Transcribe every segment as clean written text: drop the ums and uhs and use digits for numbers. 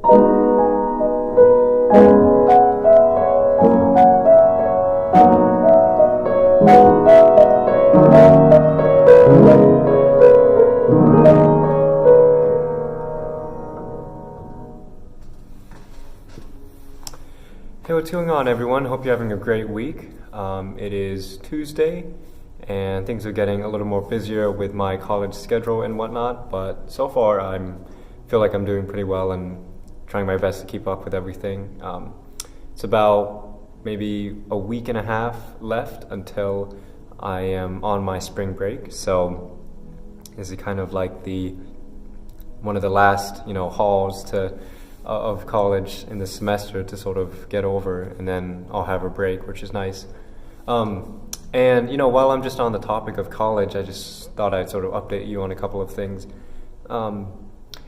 Hey, what's going on, everyone? Hope you're having a great week. It is Tuesday, and things are getting a little more busier with my college schedule and whatnot, but so far feel like I'm doing pretty well and trying my best to keep up with everything. It's about maybe a week and a half left until I am on my spring break, so this is kind of like one of the last, hauls of college in the semester to sort of get over, and then I'll have a break, which is nice. And while I'm just on the topic of college, I just thought I'd sort of update you on a couple of things.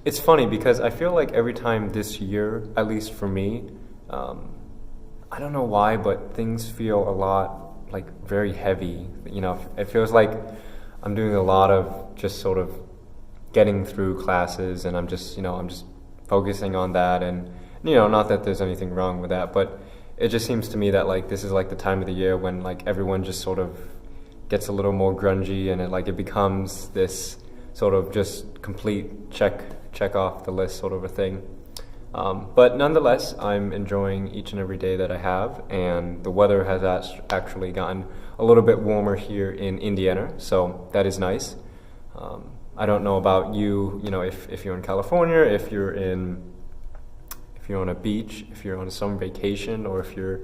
It's funny because I feel like every time this year, at least for me, I don't know why, but things feel a lot like very heavy. It feels like I'm doing a lot of just sort of getting through classes, and I'm just focusing on that, and not that there's anything wrong with that, but it just seems to me that like this is like the time of the year when like everyone just sort of gets a little more grungy, and it becomes this sort of just complete check off the list sort of a thing. But nonetheless, I'm enjoying each and every day that I have, and the weather has actually gotten a little bit warmer here in Indiana, so that is nice. I don't know about you, if you're in California, if you're on a beach, if you're on a summer vacation, or if you're,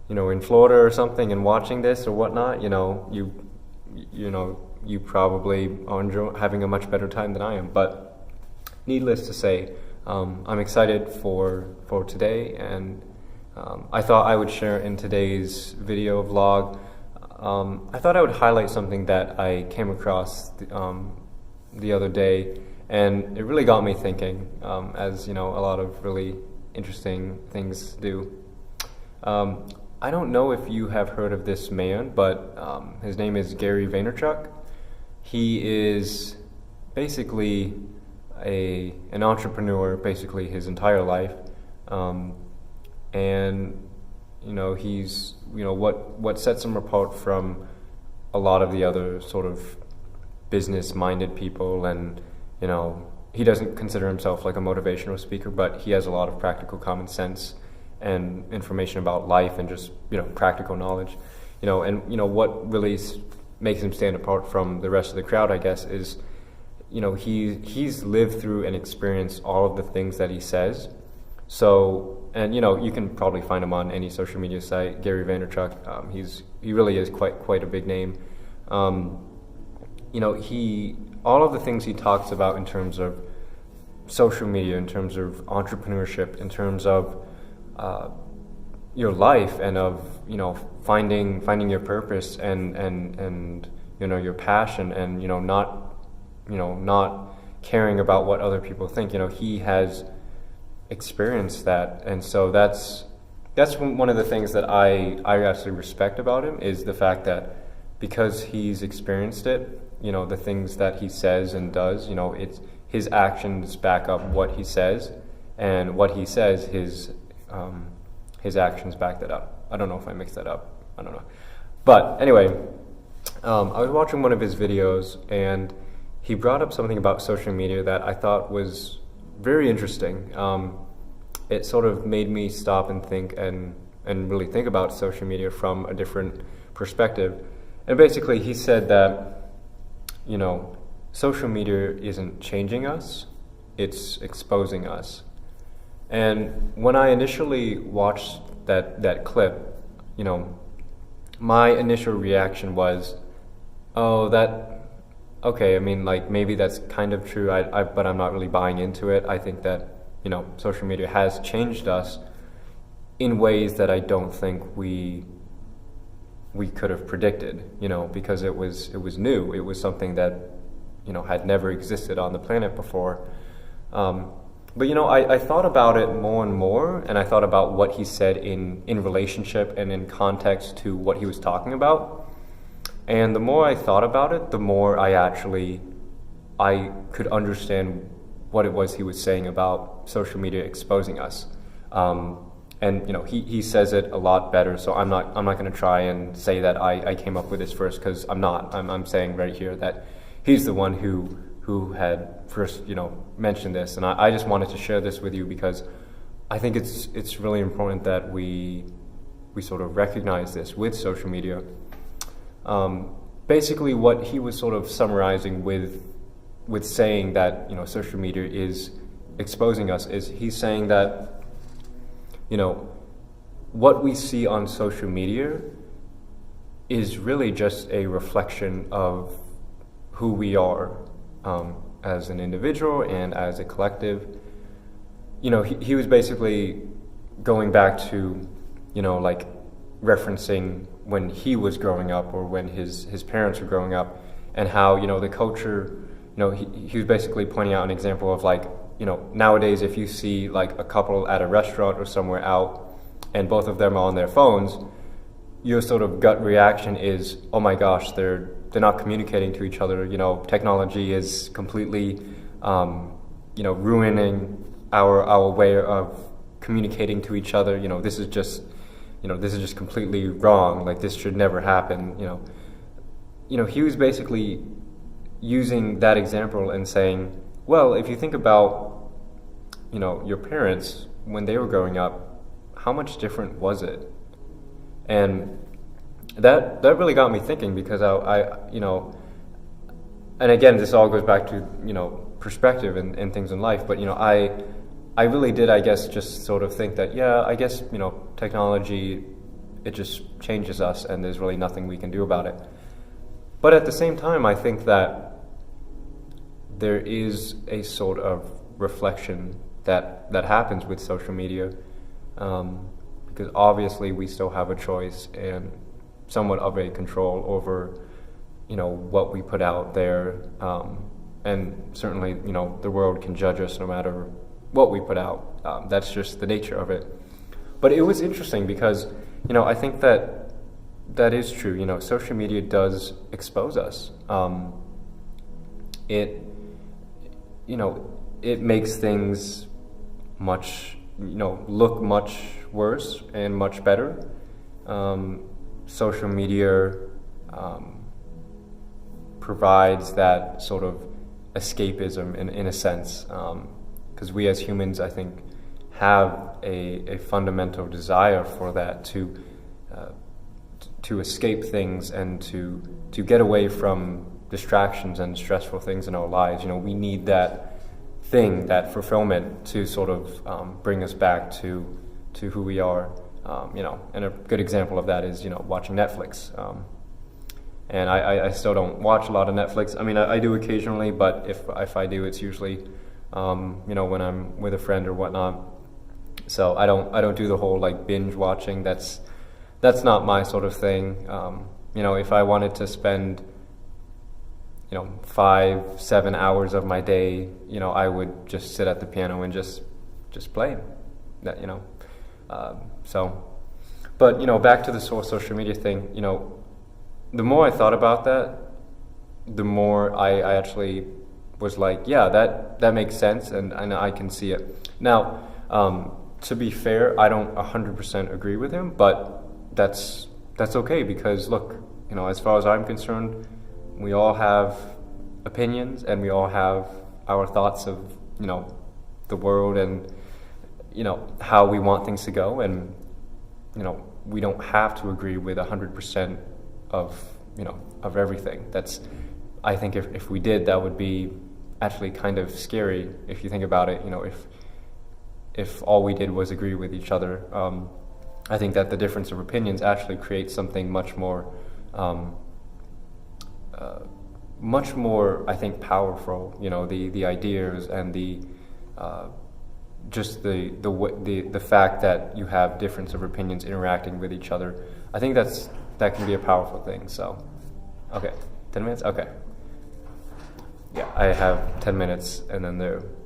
in Florida or something and watching this or whatnot, you probably are having a much better time than I am. But needless to say, I'm excited for today, and I thought I would share in today's video vlog. I thought I would highlight something that I came across the other day, and it really got me thinking, as a lot of really interesting things do. I don't know if you have heard of this man, but his name is Gary Vaynerchuk. He is basically an entrepreneur basically his entire life, and he's what sets him apart from a lot of the other sort of business-minded people, and he doesn't consider himself like a motivational speaker, but he has a lot of practical common sense and information about life and just practical knowledge, and what really makes him stand apart from the rest of the crowd, I guess, is he's lived through and experienced all of the things that he says. So, and you can probably find him on any social media site, Gary Vaynerchuk. He really is quite a big name. All of the things he talks about in terms of social media, in terms of entrepreneurship, in terms of your life, and of finding your purpose and your passion, and not caring about what other people think. He has experienced that, and so that's one of the things that I actually respect about him, is the fact that because he's experienced it, the things that he says and does, it's his actions back up what he says, and what he says, his actions back that up. I don't know if I mixed that up. I don't know. But anyway, I was watching one of his videos, and he brought up something about social media that I thought was very interesting. It sort of made me stop and think and really think about social media from a different perspective. And basically, he said that social media isn't changing us, it's exposing us. And when I initially watched that clip, my initial reaction was, okay, I mean, maybe that's kind of true, but I'm not really buying into it. I think that, social media has changed us in ways that I don't think we could have predicted, because it was new. It was something that, had never existed on the planet before. But I thought about it more and more, and I thought about what he said in relationship and in context to what he was talking about. And the more I thought about it, the more I could understand what it was he was saying about social media exposing us. And he says it a lot better. So I'm not going to try and say that I came up with this first, because I'm not. I'm saying right here that he's the one who had first mentioned this, and I just wanted to share this with you because I think it's really important that we sort of recognize this with social media. Basically, what he was sort of summarizing with saying that social media is exposing us is he's saying that what we see on social media is really just a reflection of who we are as an individual and as a collective. He was basically going back to like referencing when he was growing up or when his parents were growing up, and how the culture, he was basically pointing out an example of like nowadays if you see like a couple at a restaurant or somewhere out and both of them are on their phones, your sort of gut reaction is, oh my gosh, they're not communicating to each other. Technology is completely ruining our way of communicating to each other. This is just completely wrong. Like, this should never happen. He was basically using that example and saying, well, if you think about your parents when they were growing up, how much different was it? And that really got me thinking, because and again, this all goes back to perspective and things in life. But I really did, I guess, just sort of think that, yeah, I guess technology, it just changes us, and there's really nothing we can do about it. But at the same time, I think that there is a sort of reflection that happens with social media, because obviously we still have a choice and somewhat of a control over what we put out there, and certainly the world can judge us no matter what we put out. That's just the nature of it. But it was interesting because I think that is true. Social media does expose us. It makes things much look much worse and much better. Social media provides that sort of escapism in a sense, because we as humans, I think, have a fundamental desire for that, to escape things and to get away from distractions and stressful things in our lives. We need that thing, that fulfillment, to sort of bring us back to who we are. And a good example of that is watching Netflix. And I still don't watch a lot of Netflix. I mean, I do occasionally, but if I do, it's usually when I'm with a friend or whatnot. So I don't do the whole like binge watching. That's not my sort of thing. If I wanted to spend 5-7 hours of my day, I would just sit at the piano and just play that. But back to this whole social media thing. The more I thought about that, the more I actually was like, yeah, that makes sense, and I can see it. Now, to be fair, I don't 100% agree with him, but that's okay, because look, as far as I'm concerned, we all have opinions and we all have our thoughts of the world and how we want things to go, and we don't have to agree with 100% of everything. That's, I think if we did, that would be actually kind of scary if you think about it. If all we did was agree with each other. I think that the difference of opinions actually creates something much more, I think, powerful. The ideas and the just the fact that you have difference of opinions interacting with each other. I think that can be a powerful thing. So, okay, 10 minutes. Okay, yeah, I have 10 minutes, and then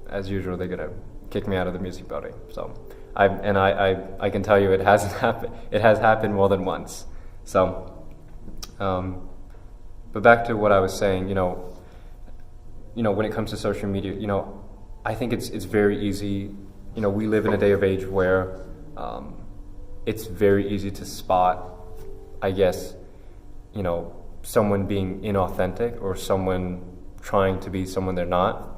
as usual, they're gonna kick me out of the music building. So, I can tell you it hasn't happened. It has happened more than once. So, but back to what I was saying. When it comes to social media, I think it's very easy we live in a day of age where it's very easy to spot, I guess, someone being inauthentic or someone trying to be someone they're not.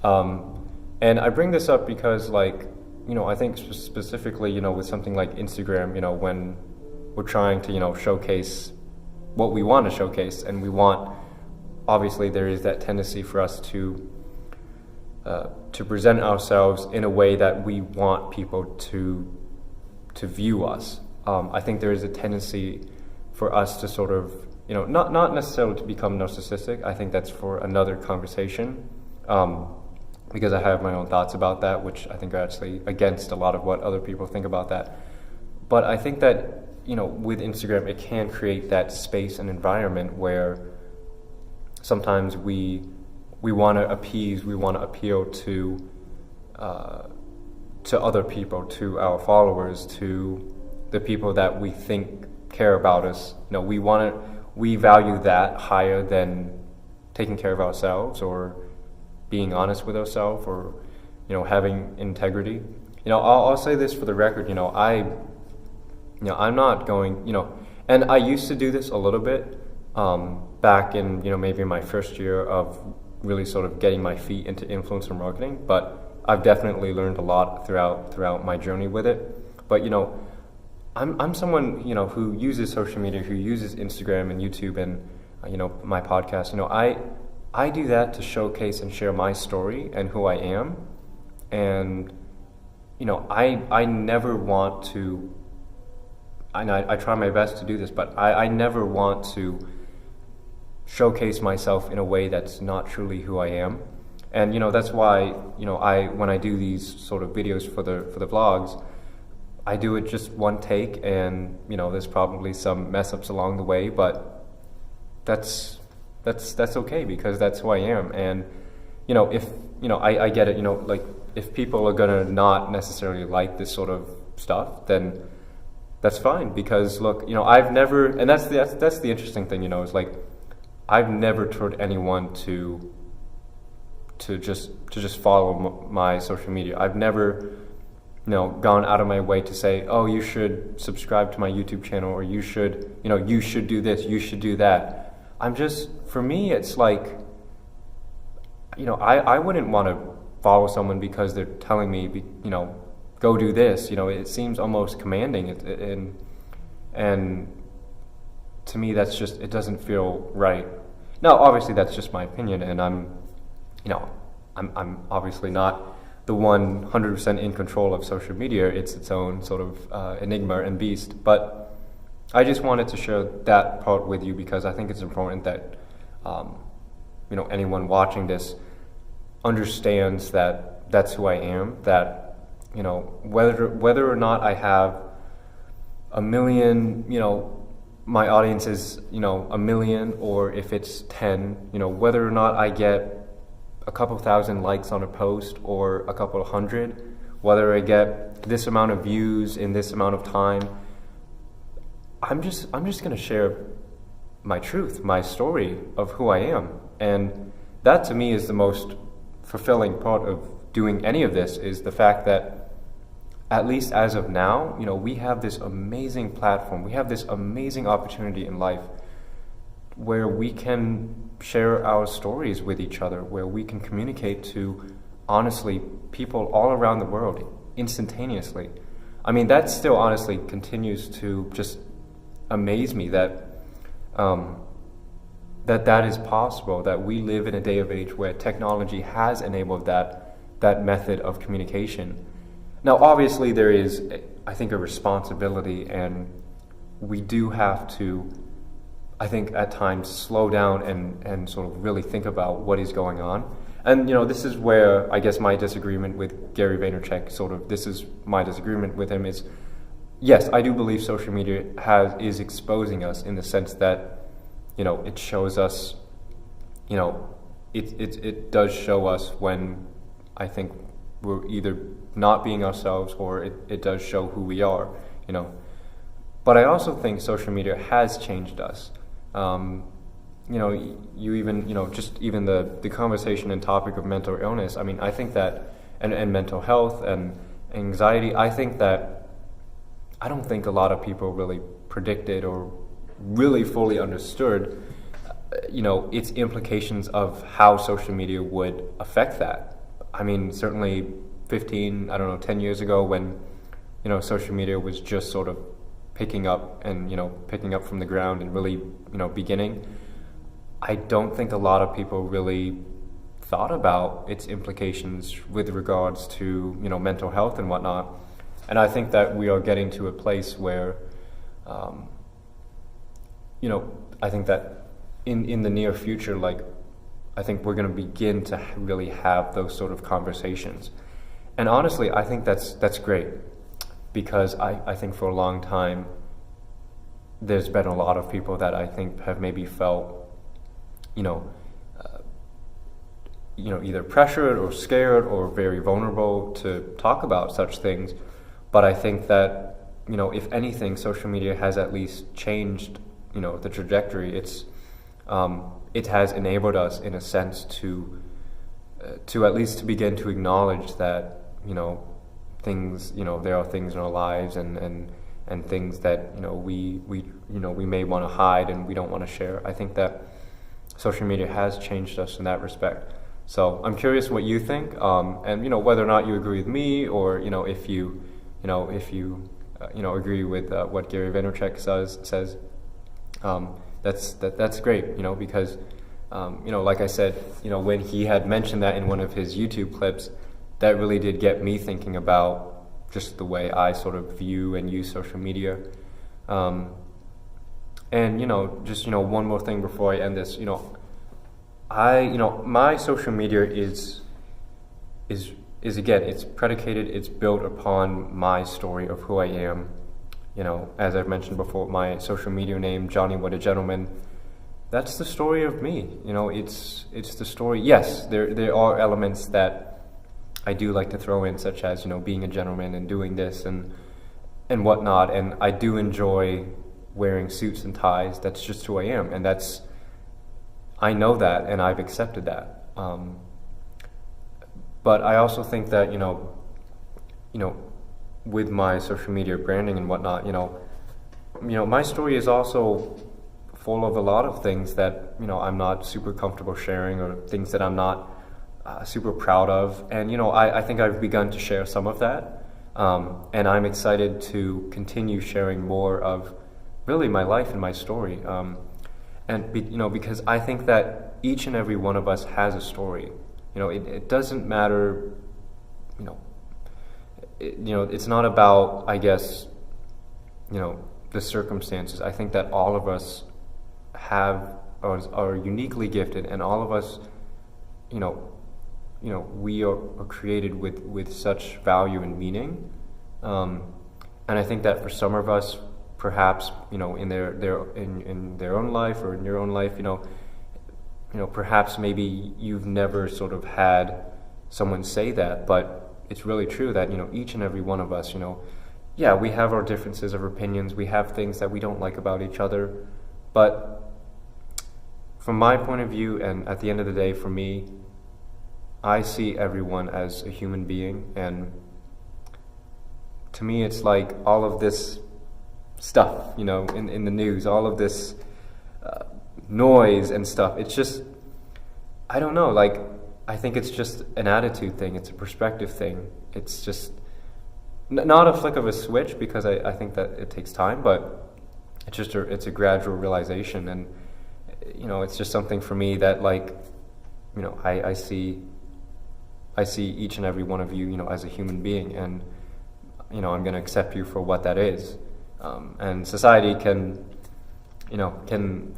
And I bring this up because, I think specifically, with something like Instagram, when we're trying to, showcase what we want to showcase, and obviously there is that tendency for us to present ourselves in a way that we want people to view us. I think there is a tendency for us to sort of, not necessarily to become narcissistic. I think that's for another conversation, because I have my own thoughts about that, which I think are actually against a lot of what other people think about that. But I think that, with Instagram, it can create that space and environment where sometimes we want to appease, we want to appeal to other people, to our followers, to the people that we think care about us. We value that higher than taking care of ourselves or being honest with ourselves or having integrity. I'll say this for the record. I'm not going. And I used to do this a little bit back in maybe my first year of really sort of getting my feet into influencer marketing. But I've definitely learned a lot throughout my journey with it. But I'm someone who uses social media, who uses Instagram and YouTube and my podcast. I do that to showcase and share my story and who I am, and I never want to. And I try my best to do this, but I never want to showcase myself in a way that's not truly who I am. And that's why when I do these sort of videos for the vlogs, I do it just one take, and there's probably some mess ups along the way, but that's okay, because that's who I am. And if I get it, if people are gonna not necessarily like this sort of stuff, then that's fine, because look, I've never, and that's the interesting thing, is I've never told anyone to just follow my social media. I've never gone out of my way to say, oh, you should subscribe to my YouTube channel, or you should do this, you should do that. For me, it's I wouldn't want to follow someone because they're telling me, go do this. It seems almost commanding, and to me, it doesn't feel right. Now, obviously, that's just my opinion, and I'm obviously not the 100% in control of social media. It's its own sort of enigma and beast. But I just wanted to share that part with you, because I think it's important that anyone watching this understands that that's who I am. That whether or not I have a million, my audience is a million, or if it's 10, whether or not I get a couple thousand likes on a post or a couple of hundred, whether I get this amount of views in this amount of time, I'm just going to share my truth, my story of who I am. And that to me is the most fulfilling part of doing any of this, is the fact that at least as of now, we have this amazing platform, we have this amazing opportunity in life where we can share our stories with each other, where we can communicate to, honestly, people all around the world instantaneously. I mean, that still honestly continues to just amaze me that that is possible, that we live in a day of age where technology has enabled that method of communication. Now, obviously, there is, I think, a responsibility, and we do have to, I think, at times slow down and sort of really think about what is going on. And, this is where I guess my disagreement with Gary Vaynerchuk, this is my disagreement with him, is, yes, I do believe social media is exposing us, in the sense that, it shows us, it does show us when I think we're either not being ourselves, or it does show who we are, But I also think social media has changed us. You even, just even the conversation and topic of mental illness. I mean, I think that and mental health and anxiety. I don't think a lot of people really predicted or really fully understood, its implications of how social media would affect that. I mean, certainly 15, I don't know, 10 years ago when, social media was just sort of picking up from the ground and really, beginning. I don't think a lot of people really thought about its implications with regards to, mental health and whatnot. And I think that we are getting to a place where, I think that in the near future, I think we're going to begin to really have those sort of conversations. And honestly, I think that's great, because I think for a long time, there's been a lot of people that I think have maybe felt, either pressured or scared or very vulnerable to talk about such things. But I think that, if anything, social media has at least changed, the trajectory. It has enabled us, in a sense, to at least to begin to acknowledge that, things, there are things in our lives and things that, we may want to hide and we don't want to share. I think that social media has changed us in that respect. So I'm curious what you think, and whether or not you agree with me, or if you agree with what Gary Vaynerchuk says. That's great, because like I said, when he had mentioned that in one of his YouTube clips, that really did get me thinking about just the way I sort of view and use social media. And just one more thing before I end this, my social media is again, it's predicated, it's built upon my story of who I am. As I've mentioned before, my social media name, Johnny What a Gentleman, that's the story of me. It's the story. Yes, there are elements that I do like to throw in, such as, being a gentleman and doing this and whatnot, and I do enjoy wearing suits and ties. That's just who I am, and I know that, and I've accepted that. But I also think that, with my social media branding and whatnot, my story is also full of a lot of things that, I'm not super comfortable sharing, or things that I'm not super proud of. And, I think I've begun to share some of that. And I'm excited to continue sharing more of really my life and my story. Because I think that each and every one of us has a story. It doesn't matter, it's not about, I guess, the circumstances. I think that all of us are uniquely gifted, and all of us, we are created with such value and meaning. And I think that for some of us, perhaps, in their own life, or in your own life, perhaps maybe you've never sort of had someone say that, but it's really true that, each and every one of us, yeah, we have our differences of opinions, we have things that we don't like about each other, but from my point of view, and at the end of the day, for me, I see everyone as a human being. And to me, it's like all of this stuff, in the news, all of this noise and stuff, it's just, I don't know, I think it's just an attitude thing, it's a perspective thing. It's just not a flick of a switch, because I think that it takes time, but it's just it's a gradual realization. And it's just something for me that, I see each and every one of you, as a human being, and I'm going to accept you for what that is. And society can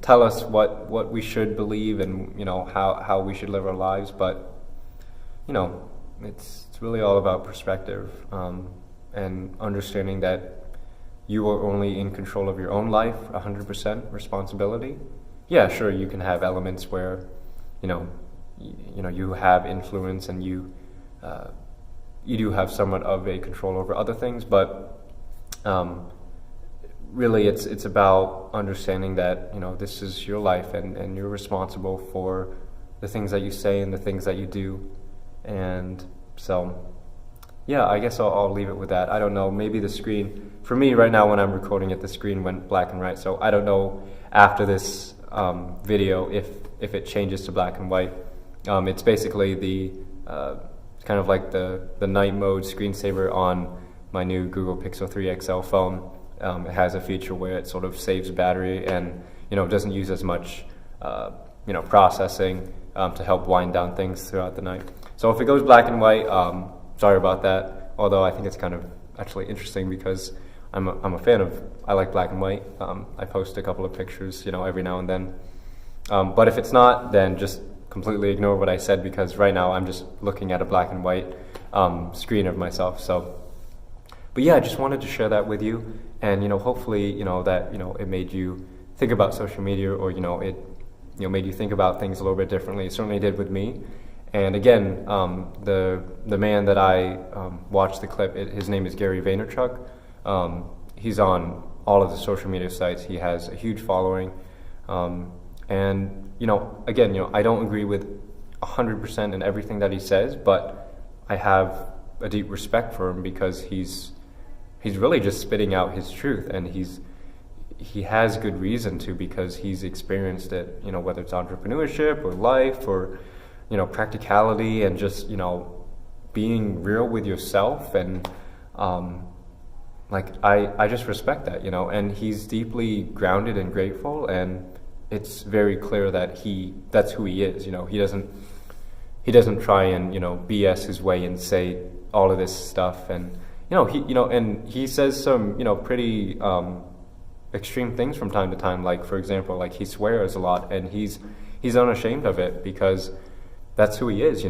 tell us what we should believe, and how we should live our lives, but it's really all about perspective, and understanding that you are only in control of your own life, 100% responsibility. Yeah, sure, you can have elements where you have influence, and you do have somewhat of a control over other things, but really it's about understanding that this is your life, and you're responsible for the things that you say and the things that you do. And so yeah, I guess I'll leave it with that. I don't know. Maybe the screen, for me right now when I'm recording it, the screen went black and white. So I don't know after this video if it changes to black and white. It's basically the kind of like the night mode screensaver on my new Google Pixel 3 XL phone. It has a feature where it sort of saves battery and doesn't use as much processing to help wind down things throughout the night. So if it goes black and white, sorry about that. Although I think it's kind of actually interesting because I'm a fan of, I like black and white. I post a couple of pictures every now and then. But if it's not, then just completely ignore what I said because right now I'm just looking at a black and white screen of myself. But yeah, I just wanted to share that with you, and hopefully that it made you think about social media, or it made you think about things a little bit differently. It certainly did with me. And again, the man that I watched the clip, his name is Gary Vaynerchuk. He's on all of the social media sites. He has a huge following, and again, I don't agree with 100% in everything that he says, but I have a deep respect for him because he's really just spitting out his truth, and he has good reason to because he's experienced it, whether it's entrepreneurship or life or practicality and just being real with yourself, and I just respect that, and he's deeply grounded and grateful, and it's very clear that that's who he is. He doesn't try and BS his way and say all of this stuff, and and he says some pretty extreme things from time to time. Like, for example, like he swears a lot, and he's unashamed of it because that's who he is.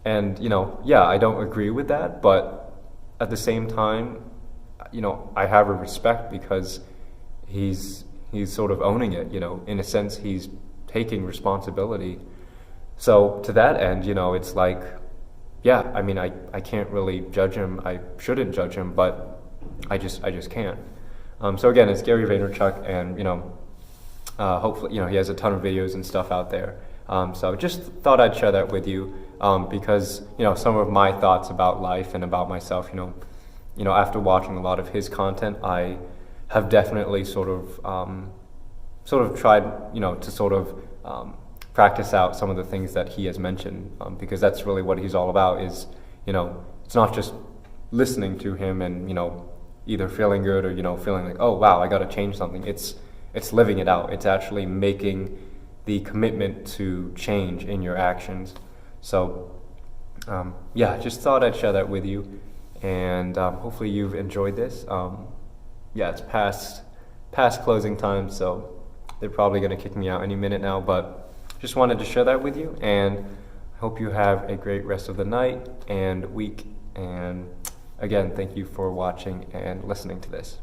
And yeah, I don't agree with that, but at the same time, I have a respect because he's sort of owning it. In a sense, he's taking responsibility. So to that end, it's like, yeah, I mean, I can't really judge him. I shouldn't judge him, but I just can't. So again, it's Gary Vaynerchuk, and hopefully, he has a ton of videos and stuff out there. So just thought I'd share that with you because some of my thoughts about life and about myself, after watching a lot of his content, I have definitely sort of tried, to sort of practice out some of the things that he has mentioned, because that's really what he's all about. Is it's not just listening to him and either feeling good or feeling like, oh wow, I got to change something. It's living it out. It's actually making the commitment to change in your actions. So yeah, just thought I'd share that with you, and hopefully you've enjoyed this. Yeah, it's past closing time, so they're probably going to kick me out any minute now, but just wanted to share that with you, and I hope you have a great rest of the night and week. And again, thank you for watching and listening to this.